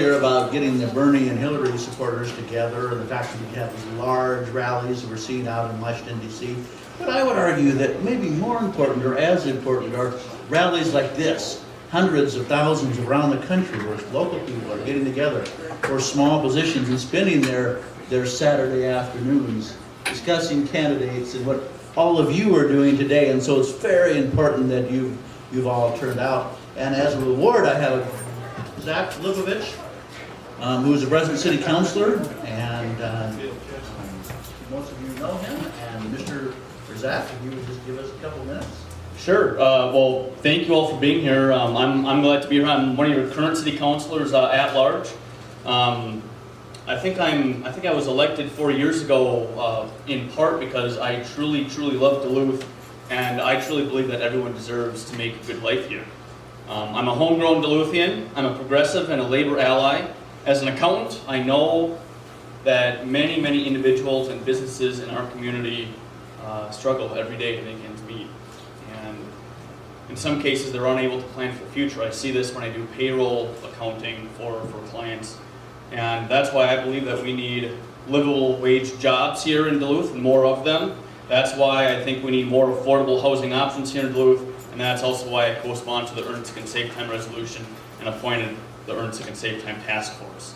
earlier about getting the Bernie and Hillary supporters together and the fact that we have these large rallies that we're seeing out in Washington, D.C. But I would argue that maybe more important or as important are rallies like this. Hundreds of thousands around the country where local people are getting together for small positions and spending their Saturday afternoons discussing candidates and what all of you are doing today. And so it's very important that you've all turned out. And as a reward, I have Zack Filipovich, who is a resident city councilor, and most of you know him. And Mr. Zack, if you would just give us a couple minutes. Sure. Well, thank you all for being here. I'm glad to be here. I'm one of your current city councilors at large. I think I was elected 4 years ago in part because I truly love Duluth, and I truly believe that everyone deserves to make a good life here. I'm a homegrown Duluthian. I'm a progressive and a labor ally. As an accountant, I know that many individuals and businesses in our community struggle every day to make ends meet. And in some cases, they're unable to plan for the future. I see this when I do payroll accounting for clients. And that's why I believe that we need livable wage jobs here in Duluth and more of them. That's why I think we need more affordable housing options here in Duluth. And that's also why I co-sponsored the Earn, Sick, and Save Time resolution and appointed the Earn, Sick, and Save Time task force.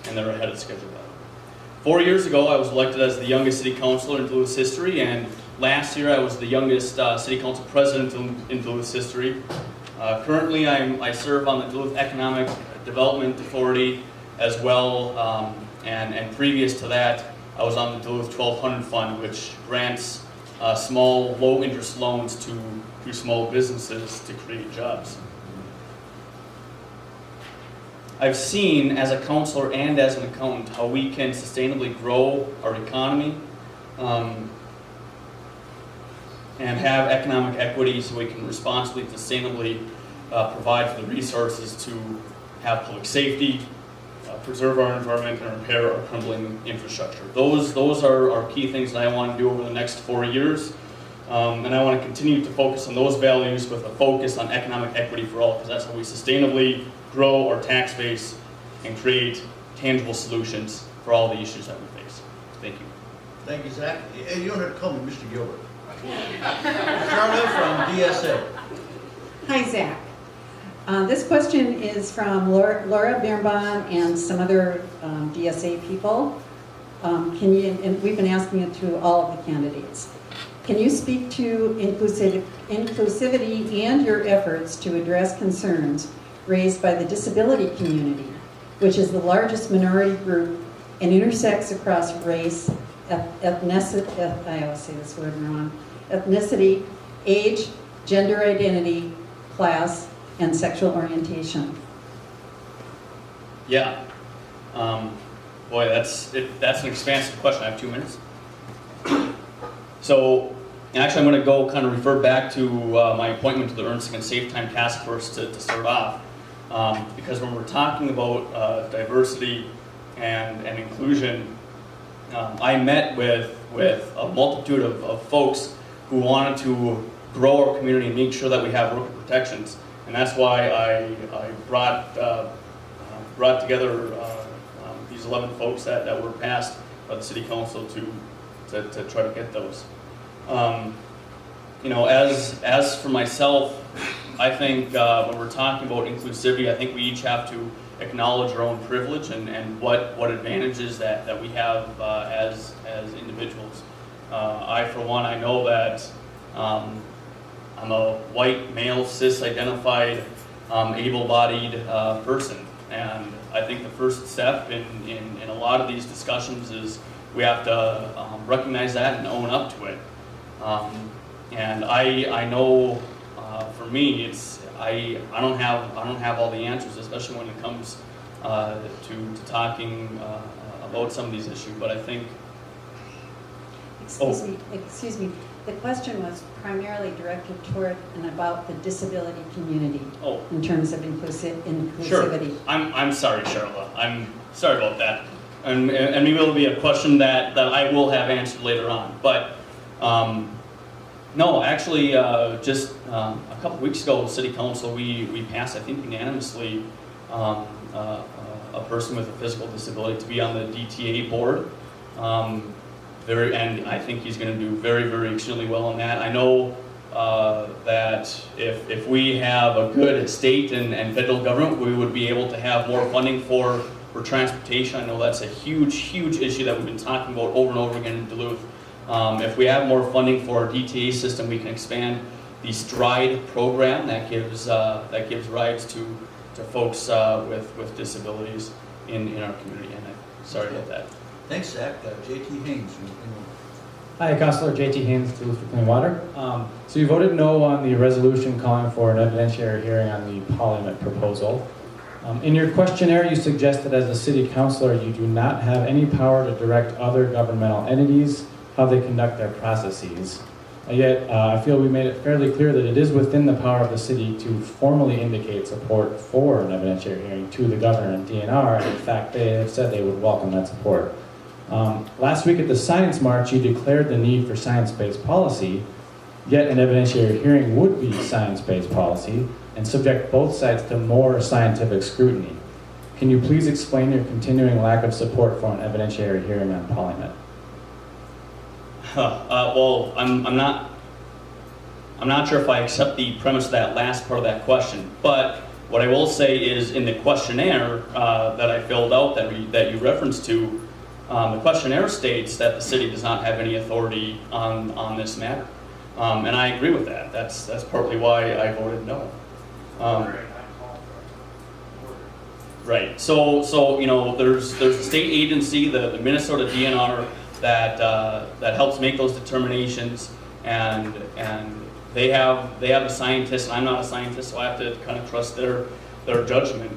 And they're ahead of schedule. 4 years ago, I was elected as the youngest city councilor in Duluth's history, and last year I was the youngest city council president in Duluth's history. Currently, I serve on the Duluth Economic Development Authority as well, and previous to that, I was on the Duluth 1200 Fund, which grants small, low-interest loans to small businesses to create jobs. I've seen, as a counselor and as an accountant, how we can sustainably grow our economy and have economic equity so we can responsibly, sustainably provide for the resources to have public safety, preserve our environment, and repair our crumbling infrastructure. Those are our key things that I want to do over the next 4 years. And I want to continue to focus on those values with a focus on economic equity for all, because that's how we sustainably grow our tax base and create tangible solutions for all the issues that we face. Thank you. Thank you, Zack. And you don't have to call me Mr. Gilbert. Charlotte from DSA. Hi, Zack. This question is from Laura Birnbaum and some other DSA people. And we've been asking it to all of the candidates. Can you speak to inclusivity and your efforts to address concerns raised by the disability community, which is the largest minority group and intersects across race, ethnicity, I always say this word wrong, ethnicity, age, gender identity, class, and sexual orientation? Yeah. Boy, that's an expansive question. I have 2 minutes. So, actually, I'm going to go kind of refer back to my appointment to the Earn, Sick, and Save Time task force to start off. Because when we're talking about diversity and inclusion, I met with a multitude of folks who wanted to grow our community and make sure that we have worker protections. And that's why I brought together these 11 folks that were passed by the City Council to try to get those. You know, as for myself, I think when we're talking about inclusivity, I think we each have to acknowledge our own privilege and what advantages that we have as individuals. I, for one, I know that I'm a white, male, cis-identified, able-bodied person, and I think the first step in a lot of these discussions is we have to recognize that and own up to it. And I know for me, it's I don't have all the answers, especially when it comes to talking about some of these issues. But I think. Excuse me. The question was primarily directed toward and about the disability community in terms of inclusivity. Sure. I'm sorry, Charlotte. I'm sorry about that. And maybe it'll be a question that I will have answered later on. But no, actually, just a couple weeks ago, City Council, we passed, I think unanimously, a a person with a physical disability to be on the DTA board. And I think he's going to do very, very extremely well on that. I know that if we have a good state and federal government, we would be able to have more funding for transportation. I know that's a huge, huge issue that we've been talking about over and over again in Duluth. If we have more funding for our DTA system, we can expand the STRIDE program that gives rides to folks with disabilities in our community. And sorry about that. Thanks, Zach. J.T. Haynes. Hi, Councilor J.T. Haynes, Duluth for Clean Water. So you voted no on the resolution calling for an evidentiary hearing on the Parliament proposal. In your questionnaire, you suggested as a city councilor you do not have any power to direct other governmental entities how they conduct their processes. Yet, I feel we made it fairly clear that it is within the power of the city to formally indicate support for an evidentiary hearing to the governor and DNR, and in fact, they have said they would welcome that support. Last week at the Science March, you declared the need for science-based policy, yet an evidentiary hearing would be science-based policy and subject both sides to more scientific scrutiny. Can you please explain your continuing lack of support for an evidentiary hearing on Parliament? Well, I'm not sure if I accept the premise of that last part of that question, but what I will say is in the questionnaire that I filled out that you referenced to, the questionnaire states that the city does not have any authority on this matter, and I agree with that. That's partly why I voted no. Right. So you know, there's a state agency, the Minnesota DNR, that helps make those determinations, and they have a scientist. I'm not a scientist, so I have to kind of trust their judgment.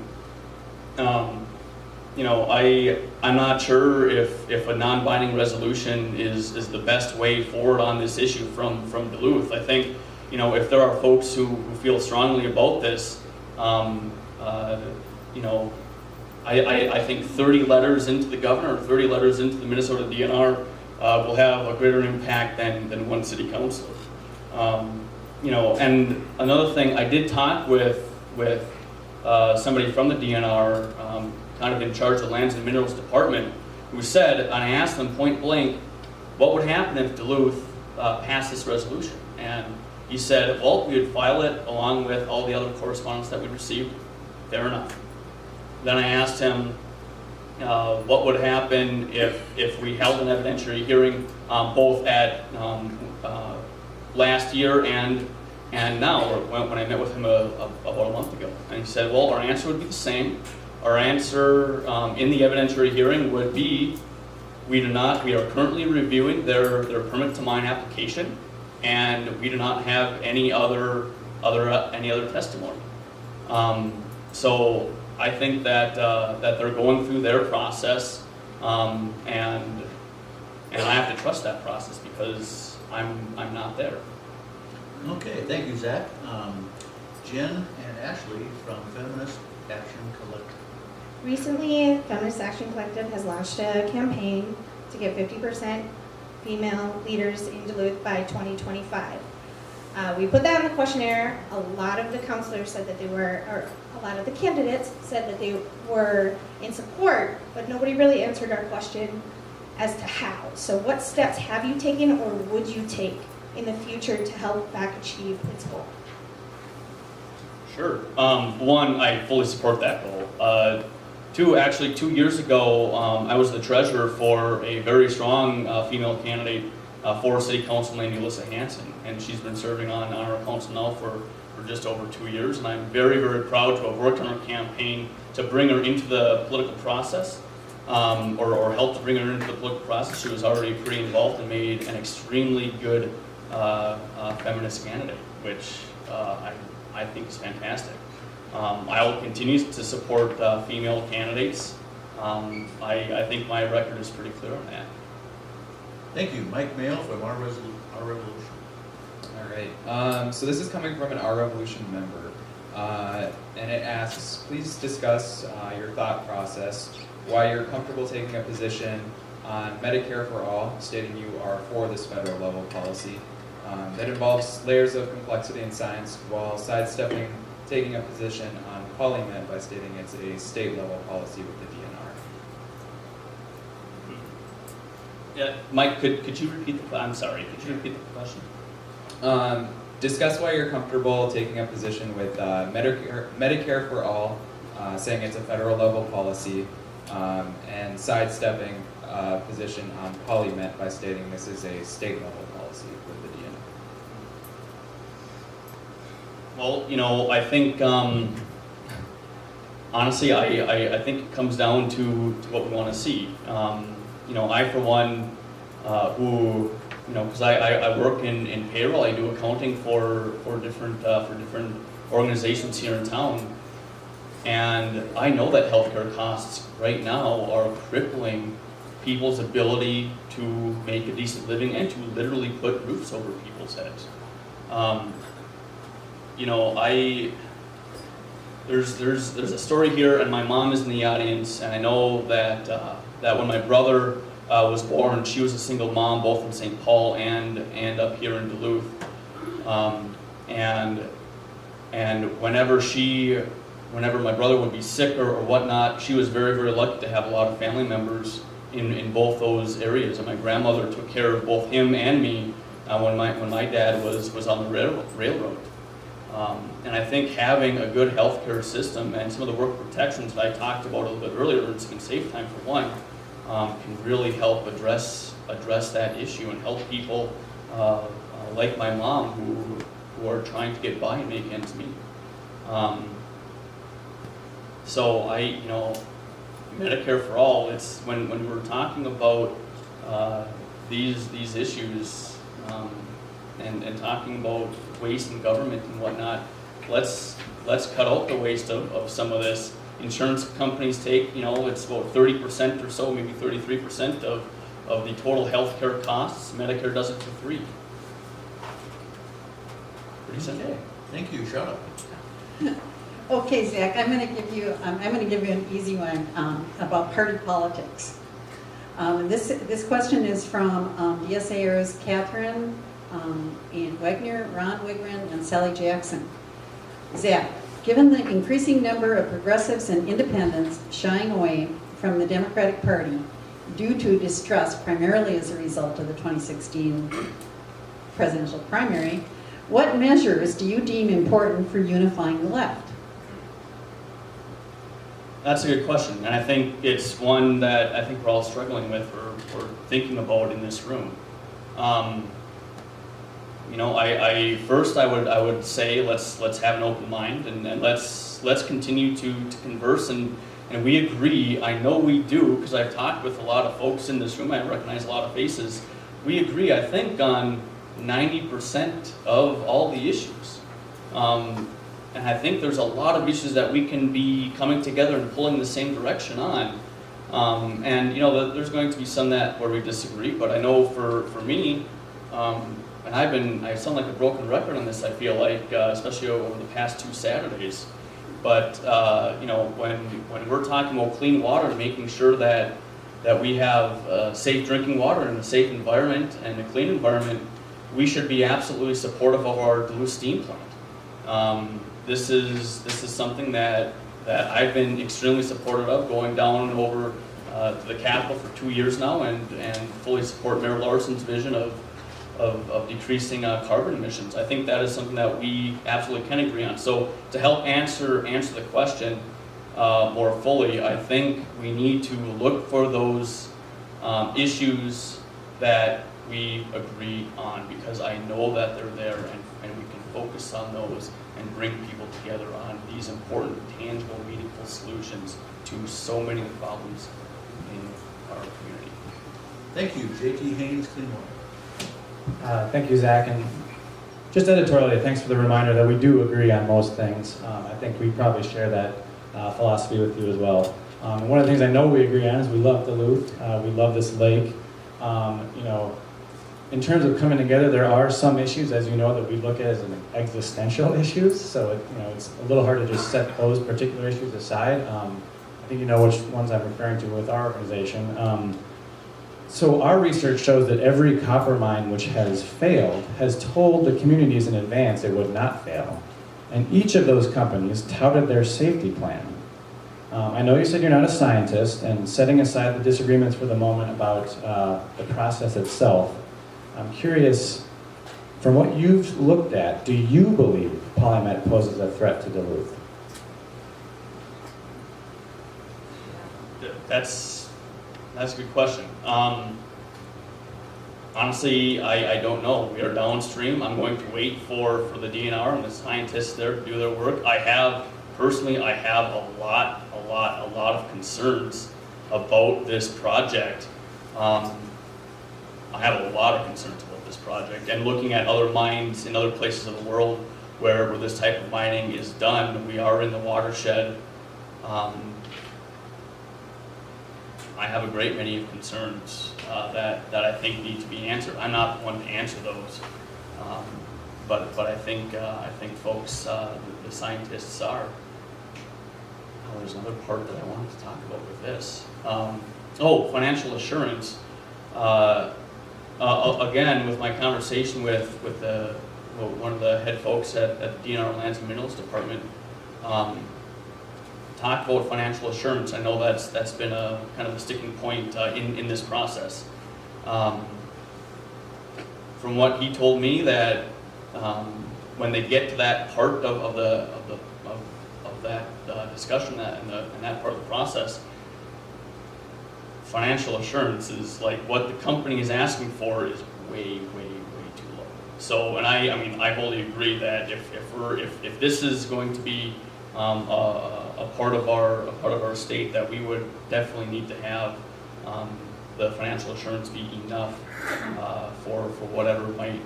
You know, I'm not sure if a non-binding resolution is the best way forward on this issue from Duluth. I think, you know, if there are folks who feel strongly about this, you know, I think 30 letters into the governor, or 30 letters into the Minnesota DNR will have a greater impact than one city councilor. You know, and another thing, I did talk with somebody from the DNR, kind of in charge of the Lands and Minerals Department, who said, and I asked them point blank, what would happen if Duluth passed this resolution? And he said, well, we would file it along with all the other correspondence that we received. Fair enough. Then I asked him what would happen if we held an evidentiary hearing both at last year and now, or when I met with him about a month ago. And he said, well, our answer would be the same. Our answer in the evidentiary hearing would be, we are currently reviewing their permit to mine application, and we do not have any other testimony. So I think that they're going through their process, and I have to trust that process because I'm not there. Okay, thank you, Zach. Jen and Ashley from Feminist Action Collective. Recently, Feminist Action Collective has launched a campaign to get 50% female leaders in Duluth by 2025. We put that in the questionnaire. A lot of the counselors said that they were, or a lot of the candidates said that they were in support, but nobody really answered our question as to how. So what steps have you taken or would you take in the future to help BAC achieve its goal? Sure. One, I fully support that goal. Two, actually 2 years ago, I was the treasurer for a very strong female candidate for City Council named Alyssa Hansen, and she's been serving on our council now for just over 2 years, and I'm very, very proud to have worked on her campaign to bring her into the political process, or help to bring her into the political process. She was already pretty involved and made an extremely good feminist candidate, which I think is fantastic. I will continue to support female candidates. I think my record is pretty clear on that. Thank you. Mike Mayo from Our Revolution. All right. So this is coming from an Our Revolution member, and it asks, please discuss your thought process, why you're comfortable taking a position on Medicare for all, stating you are for this federal level policy that involves layers of complexity and science, while sidestepping taking a position on PolyMet by stating it's a state level policy with the DNR. Yeah, Mike, could you repeat I'm sorry, could you repeat the question? Discuss why you're comfortable taking a position with Medicare for all, saying it's a federal level policy, and sidestepping a position on PolyMet by stating this is a state level policy with the DNR. Well, you know, I think, honestly, I think it comes down to what we want to see. You know, I, for one, who, you know, because I work in payroll, I do accounting for different organizations here in town, and I know that healthcare costs right now are crippling people's ability to make a decent living and to literally put roofs over people's heads. You know, there's a story here, and my mom is in the audience, and I know that that when my brother was born, she was a single mom, both in St. Paul and up here in Duluth, and whenever my brother would be sick or whatnot, she was very, very lucky to have a lot of family members in both those areas. And my grandmother took care of both him and me when my dad was on the railroad. And I think having a good healthcare system and some of the work protections that I talked about a little bit earlier, it's in safe time for one, can really help address that issue and help people like my mom who are trying to get by and make ends meet. So you know, Medicare for all, it's when we're talking about these issues and talking about waste in government and whatnot, let's cut out the waste of some of this. Insurance companies take, you know, it's about 30% or so, maybe 33% of the total healthcare costs. Medicare does it for $3. Pretty simple. Okay, thank you, shut up. Okay, Zach, I'm going to give you an easy one about party politics. This question is from DSAers Catherine and Wegner, Ron Wigren, and Sally Jackson. Zach, given the increasing number of progressives and independents shying away from the Democratic Party due to distrust primarily as a result of the 2016 presidential primary, what measures do you deem important for unifying the left? That's a good question, and I think it's one that I think we're all struggling with or thinking about in this room. You know, I would say let's have an open mind and let's continue to converse and we agree. I know we do because I've talked with a lot of folks in this room. I recognize a lot of faces. We agree, I think, on 90% of all the issues. And I think there's a lot of issues that we can be coming together and pulling the same direction on. And you know, there's going to be some where we disagree, but I know for me, and I sound like a broken record on this, I feel like, especially over the past 2 Saturdays. But you know, when we're talking about clean water and making sure that we have safe drinking water and a safe environment and a clean environment, we should be absolutely supportive of our Duluth steam plant. This is something that I've been extremely supportive of, going down over to the Capitol for 2 years now, and fully support Mayor Larson's vision of decreasing carbon emissions. I think that is something that we absolutely can agree on. So to help answer the question more fully, I think we need to look for those issues that we agree on, because I know that they're there, and we can focus on those and bring people together on these important, tangible, meaningful solutions to so many of the problems in our community. Thank you, J.T. Haynes, Clean Water. Thank you, Zach. And just editorially, thanks for the reminder that we do agree on most things. I think we probably share that philosophy with you as well. One of the things I know we agree on is we love Duluth. We love this lake. You know, in terms of coming together, there are some issues, as you know, that we look at as an existential issues. So it's a little hard to just set those particular issues aside. I think you know which ones I'm referring to with our organization. So our research shows that every copper mine which has failed has told the communities in advance it would not fail. And each of those companies touted their safety plan. I know you said you're not a scientist, and setting aside the disagreements for the moment about the process itself, I'm curious, from what you've looked at, do you believe Polymet poses a threat to Duluth? That's a good question. Honestly, I don't know. We are downstream. I'm going to wait for the DNR and the scientists there to do their work. I have a lot of concerns about this project. I have a lot of concerns about this project, and looking at other mines in other places of the world where this type of mining is done. We are in the watershed. I have a great many of concerns that I think need to be answered. I'm not the one to answer those, but I think folks, the scientists are. Oh, there's another part that I wanted to talk about with this. Financial assurance. Again, with my conversation with one of the head folks at the DNR Lands and Minerals Department. Talk about financial assurance. I know that's been a kind of a sticking point in this process. From what he told me, that when they get to that part of that discussion, and that part of the process, financial assurance is like what the company is asking for is way too low. So, and I mean I wholly agree that if this is going to be a part of our state, that we would definitely need to have the financial assurance be enough for whatever might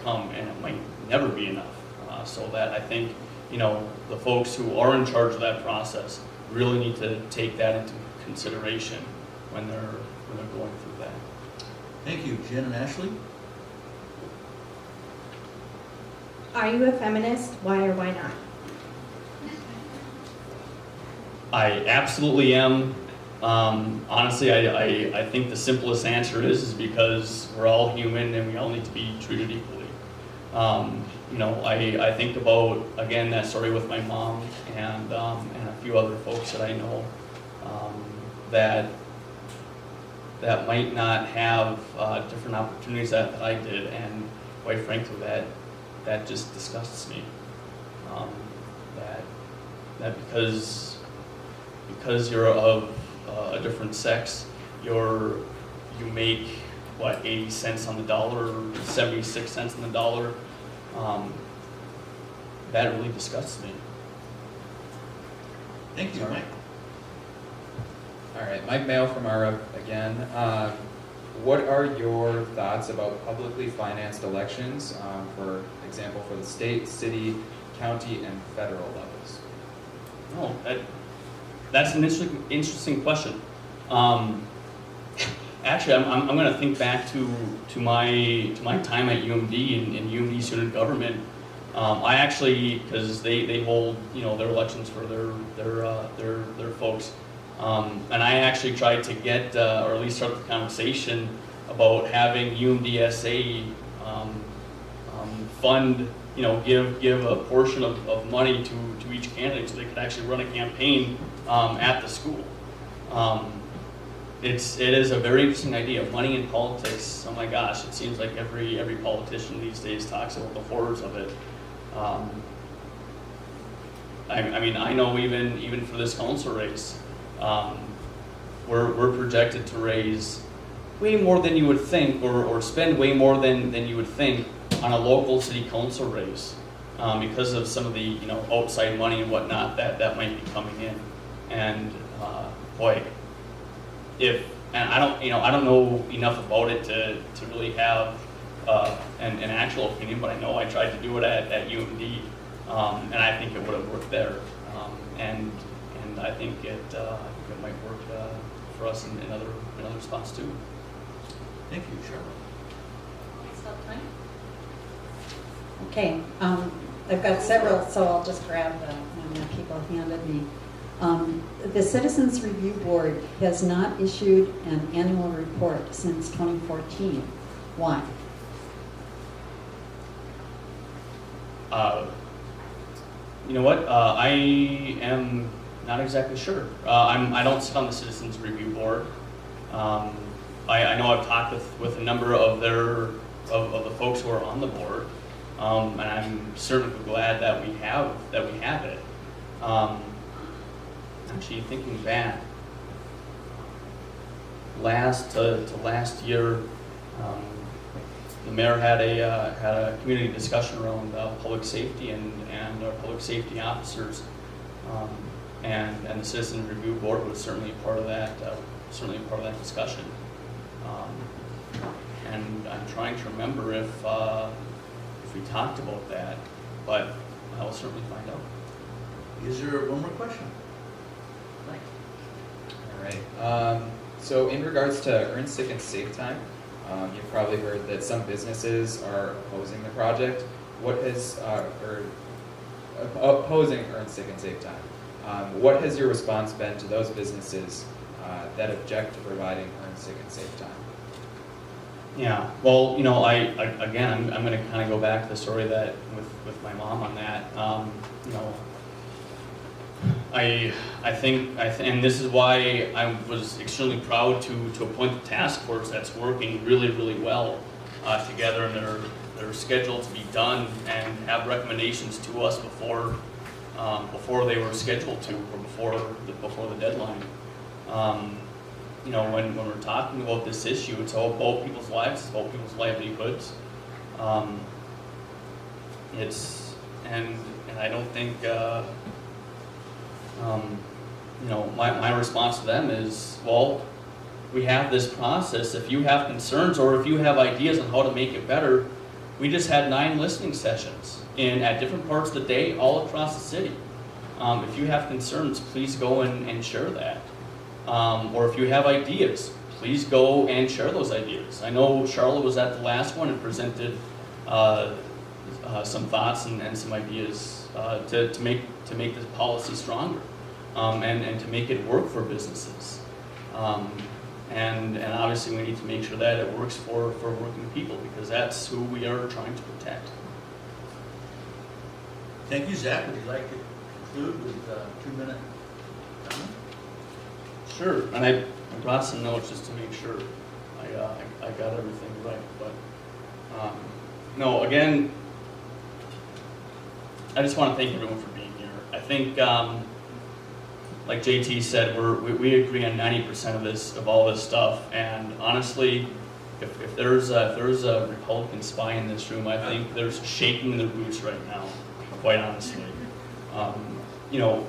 come, and it might never be enough. So that I think the folks who are in charge of that process really need to take that into consideration when they're going through that. Thank you, Jen and Ashley. Are you a feminist? Why or why not? I absolutely am. Honestly, I think the simplest answer is because we're all human and we all need to be treated equally. I think about, again, that story with my mom and a few other folks that I know that might not have different opportunities that I did, and quite frankly, that just disgusts me. That because you're of a different sex, you make what, 80 cents on the dollar, or 76 cents on the dollar. That really disgusts me. Thank you, Mike. All right, Mike Mayo from ARA again. What are your thoughts about publicly financed elections, for example, for the state, city, county, and federal levels? Oh, that's an interesting question. Actually, I'm going to think back to my time at UMD in UMD student government. I actually, because they hold their elections for their folks, and I actually tried to get or at least start the conversation about having UMDSA fund, give a portion of money to each candidate so they could actually run a campaign at the school. It is a very interesting idea. Money in politics, oh my gosh, it seems like every politician these days talks about the horrors of it. I mean, I know even for this council race, we're projected to raise way more than you would think, or spend way more than you would think on a local city council race, because of some of the outside money and whatnot that might be coming in. And boy, and I don't know enough about it to really have an actual opinion, but I know I tried to do it at UMD, and I think it would have worked there, and I think it might work for us in other spots too. Thank you, Charlotte. Okay, I've got several, so I'll just grab the people handed me. The Citizens Review Board has not issued an annual report since 2014. Why? You know what? I am not exactly sure. I don't sit on the Citizens Review Board. I know I've talked with a number of the folks who are on the board, and I'm certainly glad that we have it. Actually, thinking back, last year, the mayor had a community discussion around public safety and our public safety officers, and the Citizens Review Board was certainly a part of that discussion. And I'm trying to remember if we talked about that, but I will certainly find out. Is there one more question? All right. So in regards to earn sick and safe time, you've probably heard that some businesses are opposing the project. What has opposing earn sick and safe time? What has your response been to those businesses that object to providing earn sick and safe time? Yeah, well, you know, I'm going to kind of go back to the story that with my mom on that. You know, I think, and this is why I was extremely proud to appoint the task force that's working really, really well together, and they're scheduled to be done and have recommendations to us before they were scheduled to, or before the deadline. You know, when we're talking about this issue, it's all about people's lives, it's about people's livelihoods. And I don't think, you know, my response to them is, well, we have this process. If you have concerns or if you have ideas on how to make it better, we just had 9 listening sessions at different parts of the day all across the city. If you have concerns, please go and share that. Or if you have ideas, please go and share those ideas. I know Charlotte was at the last one and presented some thoughts and some ideas to make this policy stronger, and to make it work for businesses. And obviously we need to make sure that it works for working people, because that's who we are trying to protect. Thank you, Zach. Would you like to conclude with a 2-minute comment? Sure, and I brought some notes just to make sure I got everything right. But no, again, I just want to thank everyone for being here. I think, like JT said, we agree on 90% of all this stuff. And honestly, if there's a Republican spy in this room, I think they're shaking their boots right now. Quite honestly, you know.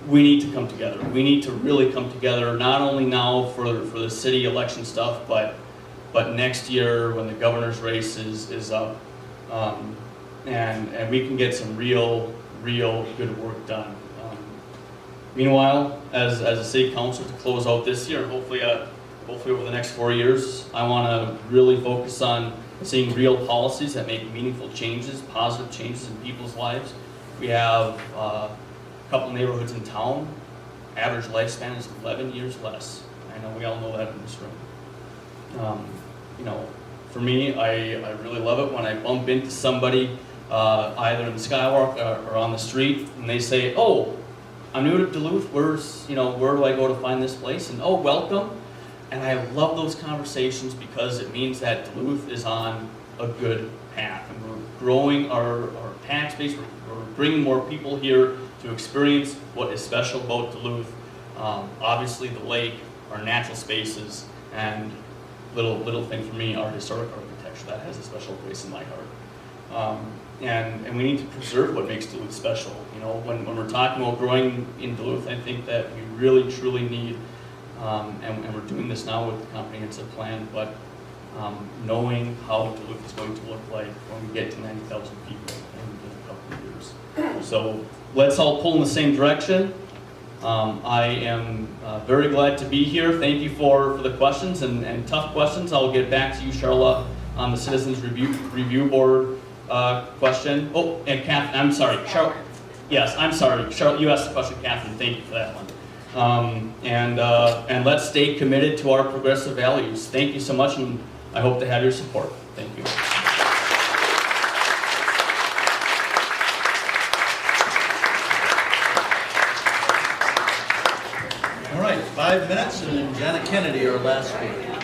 We need to come together. We need to really come together, not only now for the city election stuff, but next year when the governor's race is up, and we can get some real good work done. Meanwhile, as a city council, to close out this year, hopefully over the next 4 years, I want to really focus on seeing real policies that make meaningful changes, positive changes in people's lives. We have couple neighborhoods in town, average lifespan is 11 years less. I know we all know that in this room. You know, for me, I really love it when I bump into somebody either in the skywalk or on the street, and they say, "Oh, I'm new to Duluth. Where do I go to find this place?" And "Oh, welcome." And I love those conversations because it means that Duluth is on a good path, and we're growing our tax base. We're bringing more people here to experience what is special about Duluth. Obviously the lake, our natural spaces, and little thing for me, our historic architecture. That has a special place in my heart. And we need to preserve what makes Duluth special. You know, when we're talking about growing in Duluth, I think that we really truly need, and we're doing this now with the comprehensive plan, but knowing how Duluth is going to look like when we get to 90,000 people in a couple of years. So let's all pull in the same direction. I am very glad to be here. Thank you for the questions and tough questions. I'll get back to you, Charlotte, on the Citizens Review Board question. Oh, and Catherine, I'm sorry. Charlotte, yes, I'm sorry. Charlotte, you asked the question, Catherine. Thank you for that one. And let's stay committed to our progressive values. Thank you so much, and I hope to have your support. Thank you. 5 minutes, and then Janet Kennedy, our last speaker.